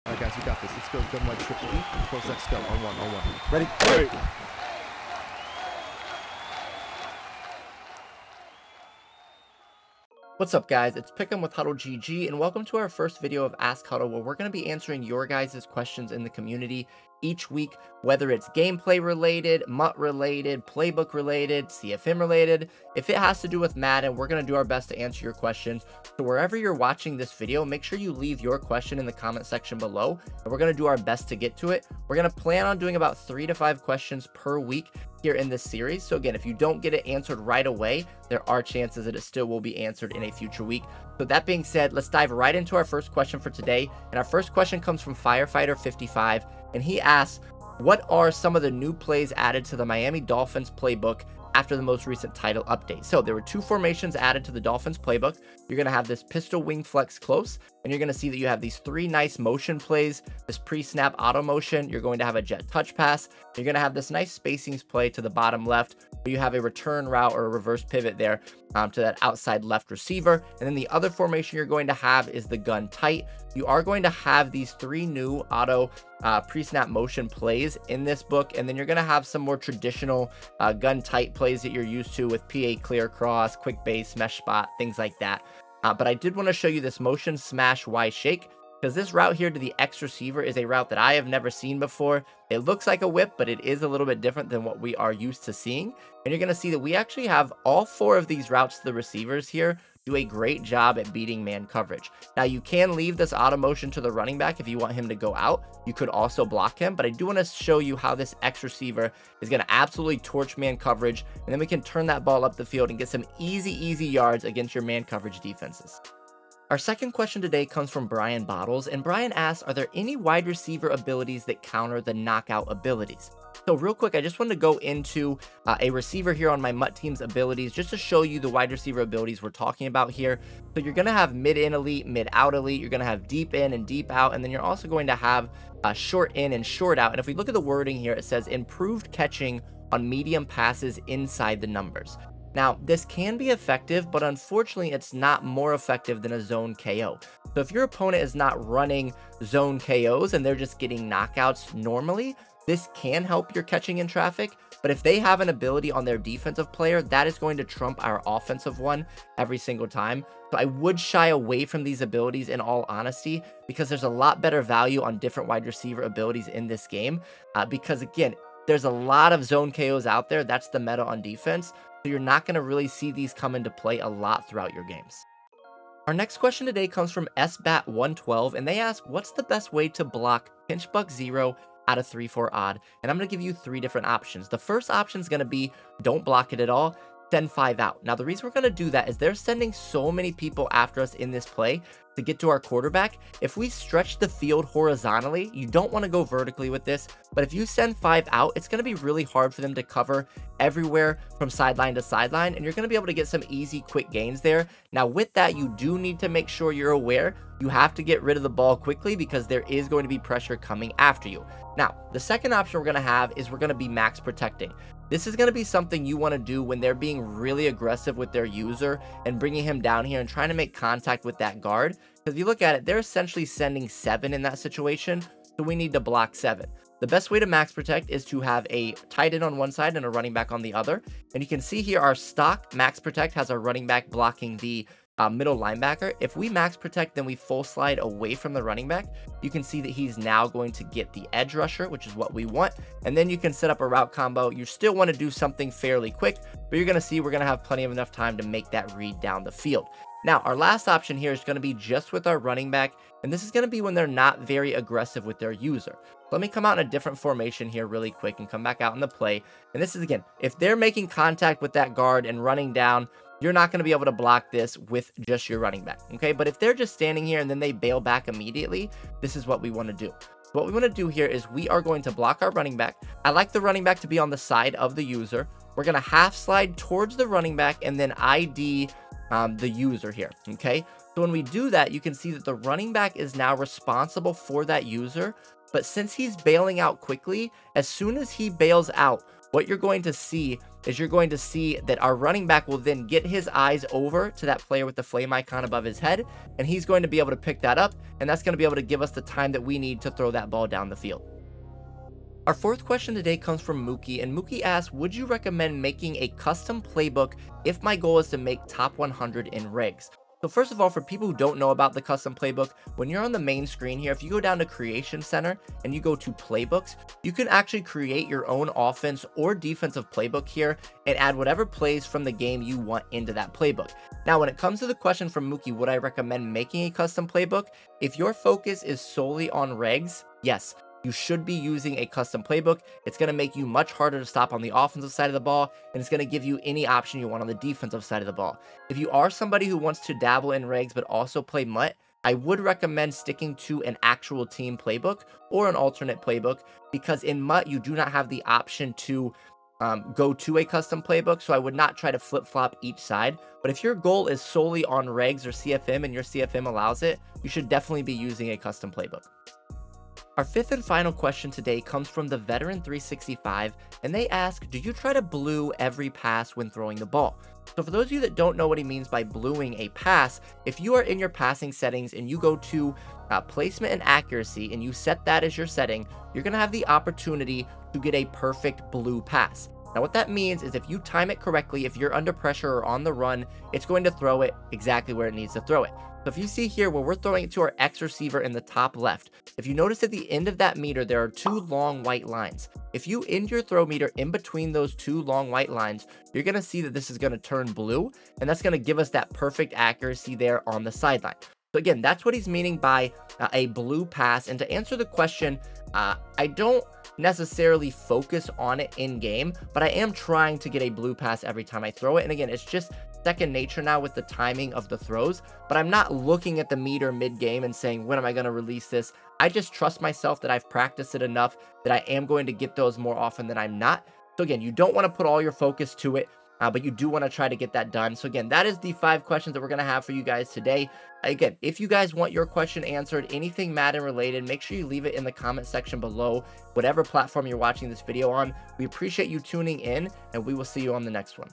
All right, guys, we got this. Let's go. Gun wide triple E. Close. Let's go. On one. Ready? Hey. What's up, guys? It's Pick'em with HuddleGG, and welcome to our first video of Ask Huddle, where we're going to be answering your guys' questions in the community each week, whether it's gameplay related, MUT related, playbook related, CFM related. If it has to do with Madden, we're going to do our best to answer your questions. So wherever you're watching this video, make sure you leave your question in the comment section below, and we're going to do our best to get to it. We're going to plan on doing about 3 to 5 questions per week here in this series. So again, if you don't get it answered right away, there are chances that it still will be answered in a future week. So that being said, let's dive right into our first question for today. And our first question comes from Firefighter55, and he asks, what are some of the new plays added to the Miami Dolphins playbook after the most recent title update? So there were 2 formations added to the Dolphins playbook. You're going to have this pistol wing flex close, and you're going to see that you have these 3 nice motion plays, this pre-snap auto motion. You're going to have a jet touch pass. You're going to have this nice spacings play to the bottom left, where you have a return route or a reverse pivot there to that outside left receiver. And then the other formation you're going to have is the gun tight. You are going to have these 3 new auto pre-snap motion plays in this book, and then you're going to have some more traditional gun tight plays that you're used to with PA clear cross, quick base, mesh spot, things like that. But I did want to show you this motion smash Y shake, because this route here to the X receiver is a route that I have never seen before. It looks like a whip, but it is a little bit different than what we are used to seeing. And you're going to see that we actually have all 4 of these routes to the receivers here do a great job at beating man coverage. Now, you can leave this auto motion to the running back if you want him to go out. You could also block him, but I do want to show you how this X receiver is going to absolutely torch man coverage, and then we can turn that ball up the field and get some easy yards against your man coverage defenses. Our second question today comes from Brian Bottles, and Brian asks, are there any wide receiver abilities that counter the knockout abilities? So real quick, I just wanted to go into a receiver here on my MUT team's abilities, just to show you the wide receiver abilities we're talking about here. So you're going to have mid-in elite, mid-out elite, you're going to have deep in and deep out, and then you're also going to have short in and short out. And if we look at the wording here, it says improved catching on medium passes inside the numbers. Now, this can be effective, but unfortunately, it's not more effective than a zone KO. So if your opponent is not running zone KOs and they're just getting knockouts normally, this can help your catching in traffic. But if they have an ability on their defensive player, that is going to trump our offensive one every single time. So I would shy away from these abilities in all honesty, because there's a lot better value on different wide receiver abilities in this game. Because again, there's a lot of zone KOs out there. That's the meta on defense. So you're not going to really see these come into play a lot throughout your games. Our next question today comes from SBAT112, and they ask, what's the best way to block pinch buck 0 out of 3-4 odd? And I'm going to give you 3 different options. The first option is going to be don't block it at all, send 5 out. Now, the reason we're going to do that is they're sending so many people after us in this play to get to our quarterback. If we stretch the field horizontally, you don't want to go vertically with this, but if you send 5 out, it's going to be really hard for them to cover everywhere from sideline to sideline, and you're going to be able to get some easy, quick gains there. Now, with that, you do need to make sure you're aware you have to get rid of the ball quickly, because there is going to be pressure coming after you. Now, the second option we're going to have is we're going to be max protecting. This is going to be something you want to do when they're being really aggressive with their user and bringing him down here and trying to make contact with that guard. Because if you look at it, they're essentially sending 7 in that situation, so we need to block 7. The best way to max protect is to have a tight end on one side and a running back on the other. And you can see here our stock max protect has our running back blocking the middle linebacker. If we max protect, then we full slide away from the running back. You can see that he's now going to get the edge rusher, which is what we want. And then you can set up a route combo. You still want to do something fairly quick, but you're going to see we're going to have plenty of enough time to make that read down the field. Now, our last option here is going to be just with our running back, and this is going to be when they're not very aggressive with their user. Let me come out in a different formation here really quick and come back out in the play. And this is, again, if they're making contact with that guard and running down, you're not going to be able to block this with just your running back, okay? But if they're just standing here and then they bail back immediately, this is what we want to do. So what we want to do here is we are going to block our running back. I like the running back to be on the side of the user. We're going to half slide towards the running back and then ID the user here, okay? So when we do that, you can see that the running back is now responsible for that user. But since he's bailing out quickly, as soon as he bails out, what you're going to see is you're going to see that our running back will then get his eyes over to that player with the flame icon above his head, and he's going to be able to pick that up, and that's going to be able to give us the time that we need to throw that ball down the field. Our fourth question today comes from Mookie, and Mookie asks, would you recommend making a custom playbook if my goal is to make top 100 in regs? So first of all, for people who don't know about the custom playbook, when you're on the main screen here, if you go down to Creation Center and you go to Playbooks, you can actually create your own offense or defensive playbook here and add whatever plays from the game you want into that playbook. Now, when it comes to the question from Mookie, would I recommend making a custom playbook? If your focus is solely on regs, yes, you should be using a custom playbook. It's going to make you much harder to stop on the offensive side of the ball, and it's going to give you any option you want on the defensive side of the ball. If you are somebody who wants to dabble in regs but also play MUT, I would recommend sticking to an actual team playbook or an alternate playbook, because in MUT you do not have the option to go to a custom playbook, so I would not try to flip-flop each side. But if your goal is solely on regs or CFM and your CFM allows it, you should definitely be using a custom playbook. Our fifth and final question today comes from the Veteran 365, and they ask, do you try to blue every pass when throwing the ball? So for those of you that don't know what he means by bluing a pass, if you are in your passing settings and you go to placement and accuracy and you set that as your setting, you're going to have the opportunity to get a perfect blue pass. Now what that means is if you time it correctly, if you're under pressure or on the run, it's going to throw it exactly where it needs to throw it. So if you see here where we're throwing it to our X receiver in the top left, if you notice at the end of that meter, there are two long white lines. If you end your throw meter in between those two long white lines, you're going to see that this is going to turn blue, and that's going to give us that perfect accuracy there on the sideline. So again, that's what he's meaning by a blue pass. And to answer the question, I don't necessarily focus on it in game, but I am trying to get a blue pass every time I throw it. And again, it's just second nature now with the timing of the throws, but I'm not looking at the meter mid-game and saying, when am I going to release this? I just trust myself that I've practiced it enough that I am going to get those more often than I'm not. So again, you don't want to put all your focus to it, but you do want to try to get that done. So again, that is the 5 questions that we're going to have for you guys today. Again, if you guys want your question answered, anything Madden related, make sure you leave it in the comment section below, whatever platform you're watching this video on. We appreciate you tuning in, and we will see you on the next one.